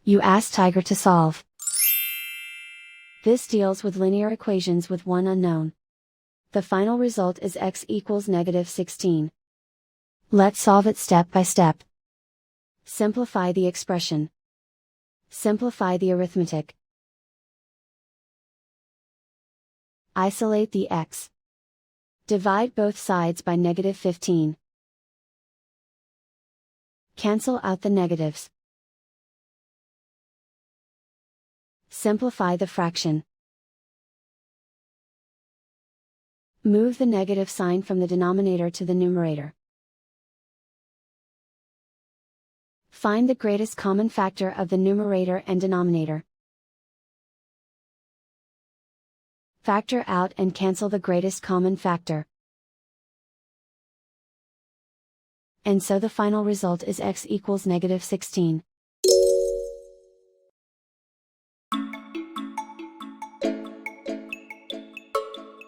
You ask Tiger to solve. This deals with linear equations with one unknown. The final result is x equals -16. Let's solve it step by step. Simplify the expression. Simplify the arithmetic. Isolate the x. Divide both sides by -15. Cancel out the negatives. Simplify the fraction. Move the negative sign from the denominator to the numerator. Find the greatest common factor of the numerator and denominator. Factor out and cancel the greatest common factor. And so the final result is x equals -16.